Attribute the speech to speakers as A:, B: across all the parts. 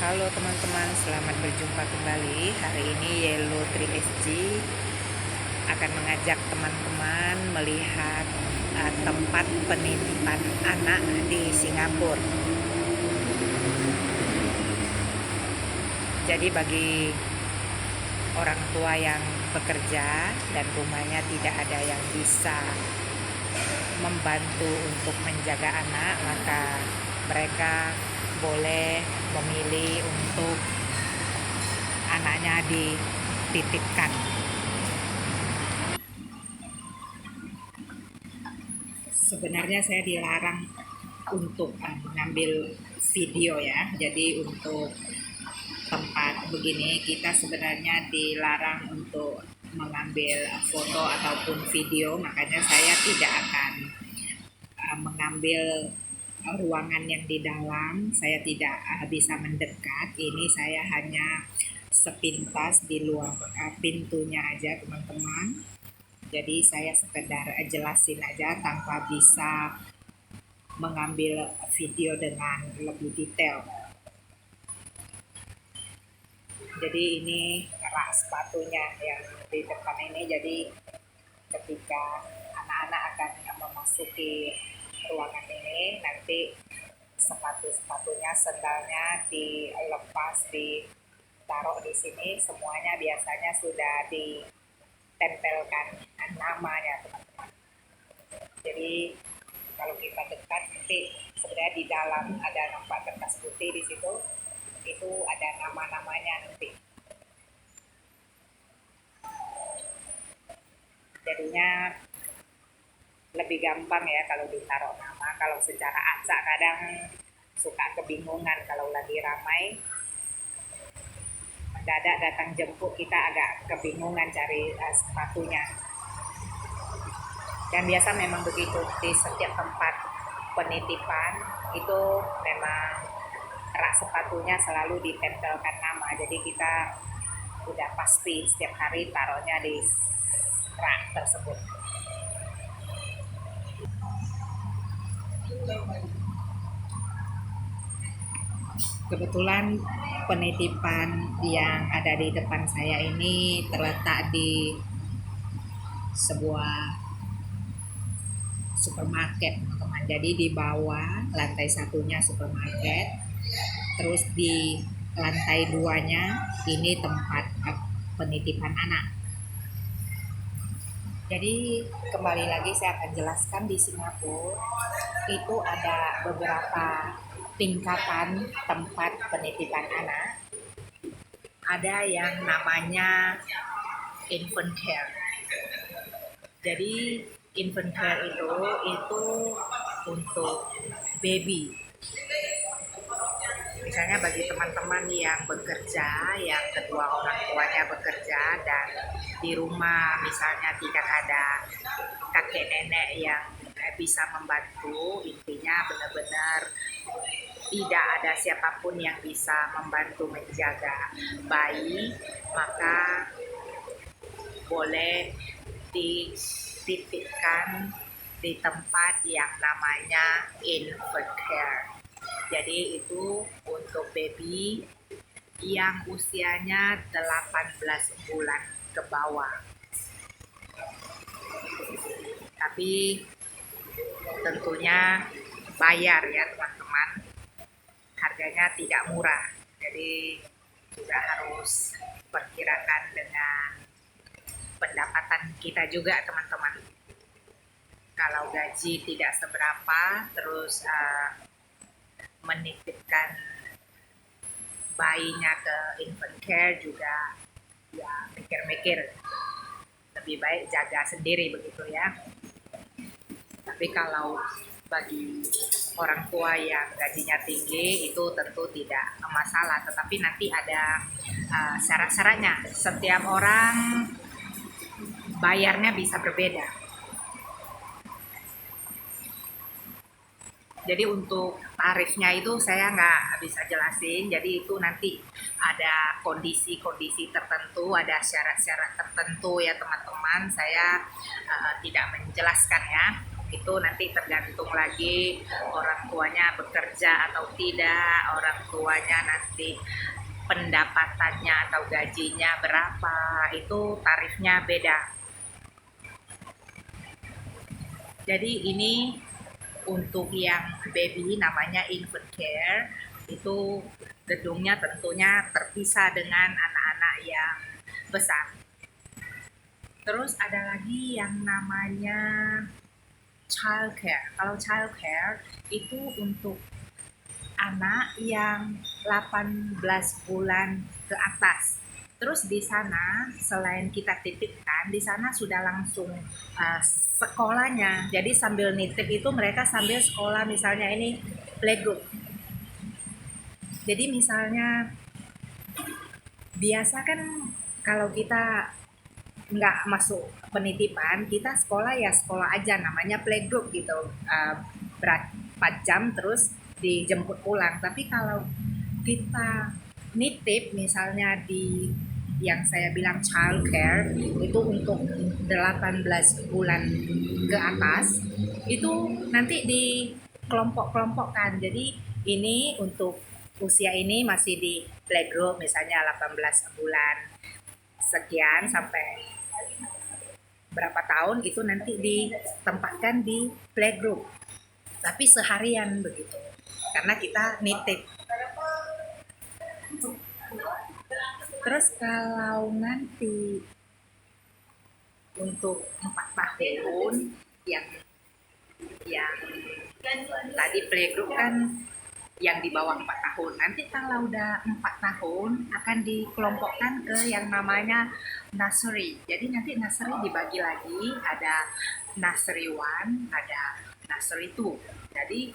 A: Halo teman-teman, selamat berjumpa kembali. Hari ini Yellow 3SG akan mengajak teman-teman melihat tempat penitipan anak di Singapura. Jadi bagi orang tua yang bekerja dan rumahnya tidak ada yang bisa membantu untuk menjaga anak, maka mereka boleh memilih untuk anaknya dititipkan. Sebenarnya saya dilarang untuk mengambil video ya. Jadi untuk tempat begini kita sebenarnya dilarang untuk mengambil foto ataupun video, makanya saya tidak akan mengambil ruangan yang di dalam. Saya tidak bisa mendekat. Ini saya hanya sepintas di luar pintunya aja teman-teman. Jadi saya sekedar jelasin aja tanpa bisa mengambil video dengan lebih detail. Jadi ini rak sepatunya yang di depan ini. Jadi ketika anak-anak akan memasuki ruangan ini, nanti sepatunya, sendalnya dilepas, ditaruh di sini. Semuanya biasanya sudah ditempelkan namanya teman-teman. Jadi kalau kita dekat nanti sebenarnya di dalam ada nampak kertas putih di situ, itu ada nama-namanya nanti. Jadinya lebih gampang ya kalau ditaruh nama. Kalau secara acak kadang suka kebingungan kalau lagi ramai, mendadak datang jemput, kita agak kebingungan cari sepatunya. Dan biasa memang begitu, di setiap tempat penitipan itu memang rak sepatunya selalu ditempelkan nama. Jadi kita udah pasti setiap hari taruhnya di rak tersebut. Kebetulan penitipan yang ada di depan saya ini terletak di sebuah supermarket teman-teman. Jadi di bawah lantai satunya supermarket, terus di lantai duanya ini tempat penitipan anak. Jadi kembali lagi saya akan jelaskan, di Singapura itu ada beberapa tingkatan tempat penitipan anak. Ada yang namanya infant care. Jadi infant care itu untuk baby. Misalnya bagi teman-teman yang bekerja, yang kedua orang tuanya bekerja dan di rumah misalnya tidak ada kakek nenek yang bisa membantu, intinya benar-benar tidak ada siapapun yang bisa membantu menjaga bayi, maka boleh dititipkan di tempat yang namanya infant care. Jadi itu untuk baby yang usianya 18 bulan ke bawah. Tapi tentunya bayar ya teman-teman. Harganya tidak murah. Jadi juga harus perkirakan dengan pendapatan kita juga teman-teman. Kalau gaji tidak seberapa, terus menitipkan bayinya ke infant care juga ya mikir-mikir, lebih baik jaga sendiri begitu ya. Tapi kalau bagi orang tua yang gajinya tinggi itu tentu tidak masalah, tetapi nanti ada syarat-syaratnya. Setiap orang bayarnya bisa berbeda. Jadi untuk tarifnya itu saya nggak bisa jelasin. Jadi itu nanti ada kondisi-kondisi tertentu, ada syarat-syarat tertentu ya teman-teman. Saya tidak menjelaskan ya. Itu nanti tergantung lagi orang tuanya bekerja atau tidak, orang tuanya nanti pendapatannya atau gajinya berapa, itu tarifnya beda. Jadi ini untuk yang baby namanya infant care, itu gedungnya tentunya terpisah dengan anak-anak yang besar. Terus ada lagi yang namanya child care. Kalau child care itu untuk anak yang 18 bulan ke atas. Terus di sana selain kita titipkan, di sana sudah langsung sekolahnya. Jadi sambil nitip itu mereka sambil sekolah, misalnya ini playgroup. Jadi misalnya biasa kan kalau kita nggak masuk penitipan, kita sekolah ya sekolah aja, namanya playgroup gitu, berapa jam terus dijemput pulang. Tapi kalau kita nitip misalnya di yang saya bilang child care itu untuk 18 bulan ke atas, itu nanti di kelompok-kelompokkan. Jadi ini untuk usia ini masih di playgroup misalnya 18 bulan sekian sampai berapa tahun, itu nanti ditempatkan di playgroup tapi seharian begitu karena kita nitip. Terus kalau nanti untuk 4 tahun yang yang tadi playgroup kan yang di bawah 4 tahun. Nanti kalau udah 4 tahun akan dikelompokkan ke yang namanya nursery. Jadi nanti nursery dibagi lagi, ada nursery 1, ada nursery 2. Jadi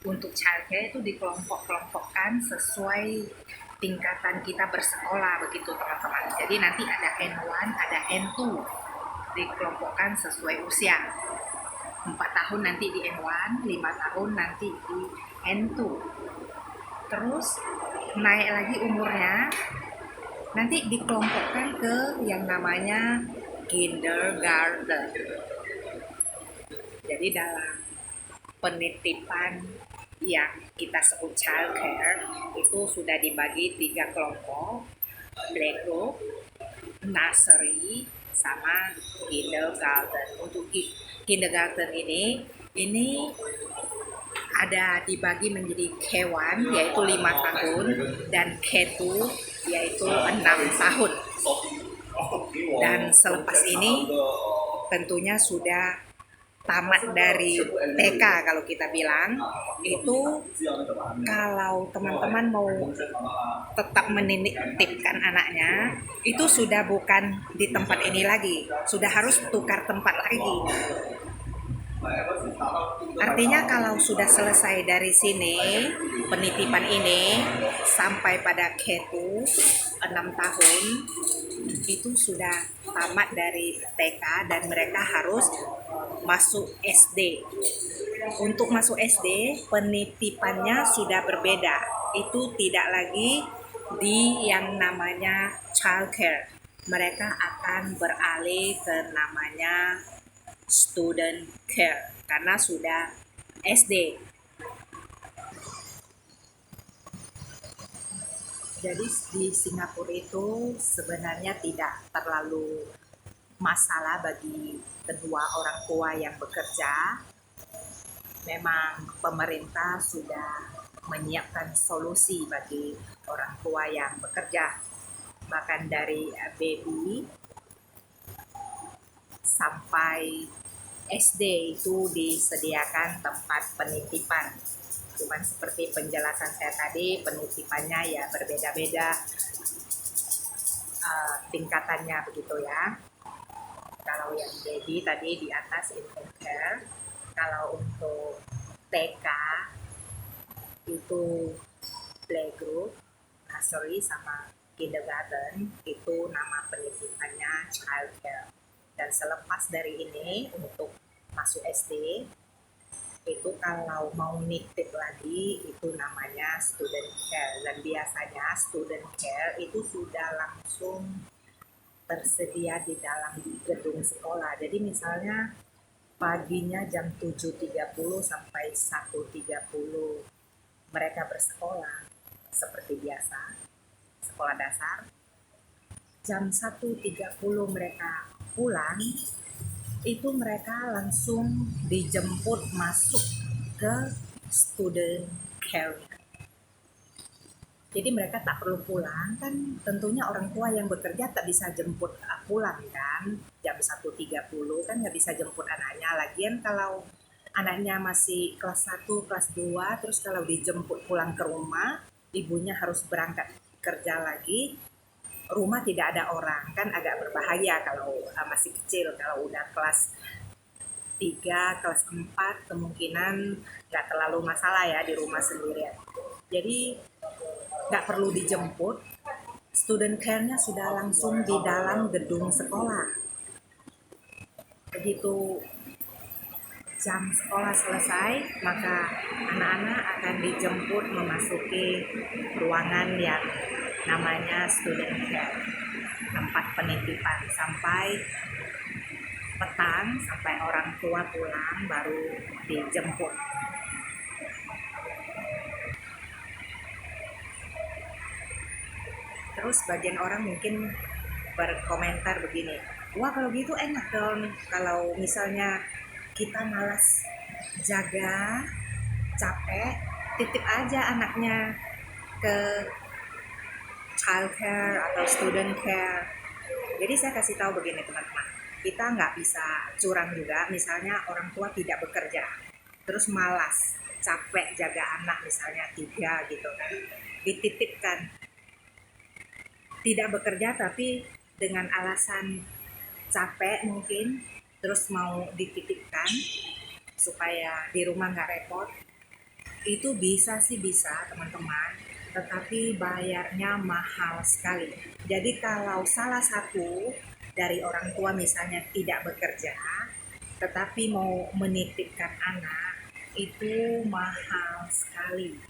A: untuk childcare itu dikelompok-kelompokkan sesuai tingkatan kita bersekolah begitu teman-teman. Jadi nanti ada N1, ada N2, dikelompokkan sesuai usia. 4 tahun nanti di N1, 5 tahun nanti di N2. Terus naik lagi umurnya, nanti dikelompokkan ke yang namanya kindergarten. Jadi dalam penitipan yang kita sebut child care itu sudah dibagi 3 kelompok, playgroup, nursery, sama kindergarten. Untuk kindergarten ini ada dibagi menjadi K1 yaitu 5 tahun dan K2 yaitu 6 tahun. Dan selepas ini tentunya sudah tamat dari TK kalau kita bilang. Itu kalau teman-teman mau tetap menitipkan anaknya, itu sudah bukan di tempat ini lagi, sudah harus tukar tempat lagi. Artinya kalau sudah selesai dari sini penitipan ini sampai pada K2 6 tahun, itu sudah tamat dari TK dan mereka harus masuk SD. Untuk masuk SD penitipannya sudah berbeda. Itu tidak lagi di yang namanya child care. Mereka akan beralih ke namanya student care karena sudah SD. Jadi di Singapura itu sebenarnya tidak terlalu masalah bagi kedua orang tua yang bekerja. Memang pemerintah sudah menyiapkan solusi bagi orang tua yang bekerja. Bahkan dari baby sampai SD itu disediakan tempat penitipan. Cuman seperti penjelasan saya tadi, penitipannya ya berbeda-beda tingkatannya begitu ya. Kalau yang baby tadi di atas infant care, kalau untuk TK itu playgroup, nursery sama kindergarten, itu nama penitipannya child care. Dan selepas dari ini untuk masuk SD itu kalau mau nitip lagi itu namanya student care. Dan biasanya student care itu sudah langsung tersedia di dalam gedung sekolah. Jadi misalnya paginya jam 7.30 sampai 1.30 mereka bersekolah seperti biasa, sekolah dasar. Jam 1.30 mereka pulang, itu mereka langsung dijemput masuk ke student care. Jadi mereka tak perlu pulang, kan tentunya orang tua yang bekerja tak bisa jemput pulang kan, jam 1.30 kan nggak bisa jemput anaknya. Lagian kalau anaknya masih kelas 1, kelas 2, terus kalau dijemput pulang ke rumah, ibunya harus berangkat kerja lagi, rumah tidak ada orang, kan agak berbahaya kalau masih kecil. Kalau udah kelas 3, kelas 4 kemungkinan nggak terlalu masalah ya di rumah sendirian. Jadi nggak perlu dijemput, student care-nya sudah langsung di dalam gedung sekolah. Begitu jam sekolah selesai, maka anak-anak akan dijemput memasuki ruangan yang namanya student care, tempat penitipan, sampai petang, sampai orang tua pulang baru dijemput. Terus bagian orang mungkin berkomentar begini, wah kalau gitu enak dong, kalau misalnya kita malas jaga, capek, titip aja anaknya ke child care atau student care. Jadi saya kasih tahu begini teman-teman, kita nggak bisa curang juga. Misalnya orang tua tidak bekerja, terus malas, capek jaga anak misalnya 3 gitu kan, dititipkan. Tidak bekerja tapi dengan alasan capek mungkin, terus mau dititipkan supaya di rumah nggak repot. Itu bisa sih, bisa teman-teman, tetapi bayarnya mahal sekali. Jadi kalau salah satu dari orang tua misalnya tidak bekerja tetapi mau menitipkan anak, itu mahal sekali.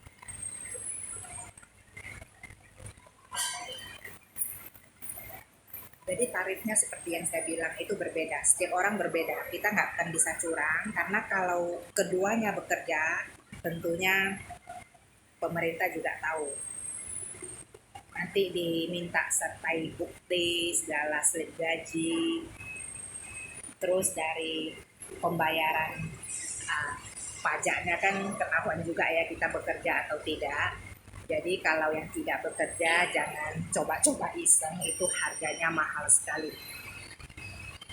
A: Jadi tarifnya seperti yang saya bilang itu berbeda, setiap orang berbeda. Kita nggak akan bisa curang, karena kalau keduanya bekerja, tentunya pemerintah juga tahu. Nanti diminta sertai bukti segala slip gaji, terus dari pembayaran pajaknya kan ketahuan juga ya kita bekerja atau tidak. Jadi kalau yang tidak bekerja jangan coba-coba iseng, itu harganya mahal sekali.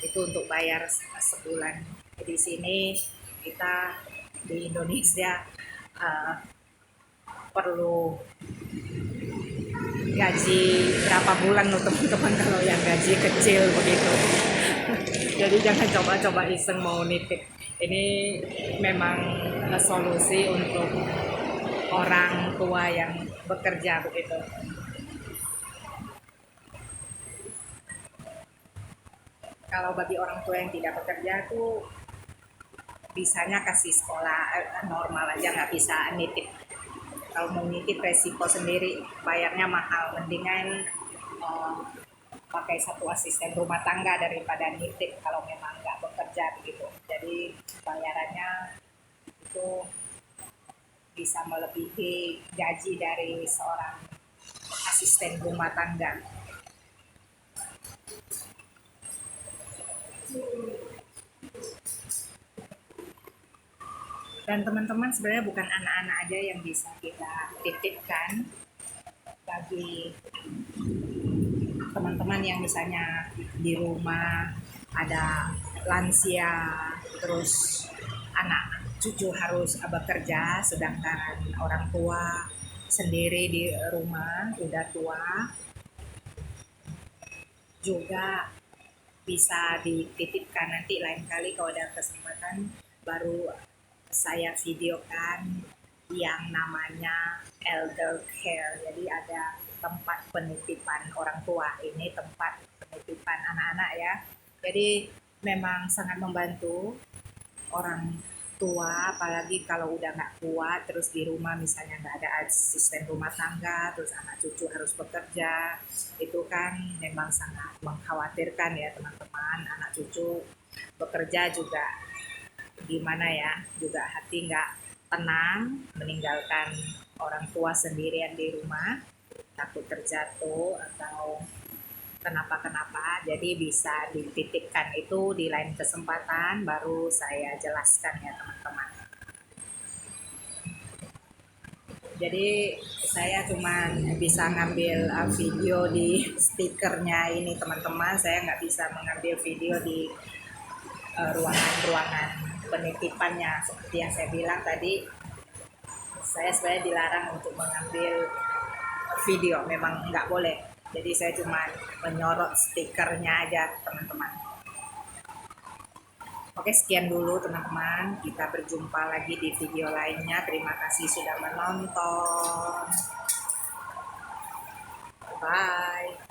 A: Itu untuk bayar sebulan. Di sini kita di Indonesia uh, perlu gaji berapa bulan loh teman-teman kalau yang gaji kecil begitu. Jadi jangan coba-coba iseng mau nitip. Ini memang solusi untuk orang tua yang bekerja begitu. Kalau bagi orang tua yang tidak bekerja tuh bisanya kasih sekolah normal aja, nggak bisa nitip. Kalau mau nitip resiko sendiri, bayarnya mahal. Mendingan pakai satu asisten rumah tangga daripada nitip kalau memang nggak bekerja begitu. Jadi bayarannya itu bisa melebihi gaji dari seorang asisten rumah tangga. Dan teman-teman, sebenarnya bukan anak-anak aja yang bisa kita titipkan. Bagi teman-teman yang misalnya di rumah ada lansia, terus anak cucu harus bekerja, sedangkan orang tua sendiri di rumah udah tua, juga bisa dititipkan. Nanti lain kali kalau ada kesempatan baru saya videokan yang namanya elder care. Jadi ada tempat penitipan orang tua, ini tempat penitipan anak-anak ya. Jadi memang sangat membantu orang tua, apalagi kalau udah nggak kuat, terus di rumah misalnya nggak ada asisten rumah tangga, terus anak cucu harus bekerja, itu kan memang sangat mengkhawatirkan ya teman-teman. Anak cucu bekerja juga gimana ya, juga hati nggak tenang meninggalkan orang tua sendirian di rumah, takut terjatuh atau kenapa-kenapa. Jadi bisa dititipkan itu di lain kesempatan baru saya jelaskan ya teman-teman. Jadi saya cuma bisa ngambil video di stikernya ini teman-teman, saya nggak bisa mengambil video di ruangan-ruangan penitipannya. Seperti yang saya bilang tadi, saya sebenarnya dilarang untuk mengambil video, memang nggak boleh. Jadi saya cuma menyorot stikernya aja teman-teman. Oke, sekian dulu teman-teman, kita berjumpa lagi di video lainnya. Terima kasih sudah menonton. Bye.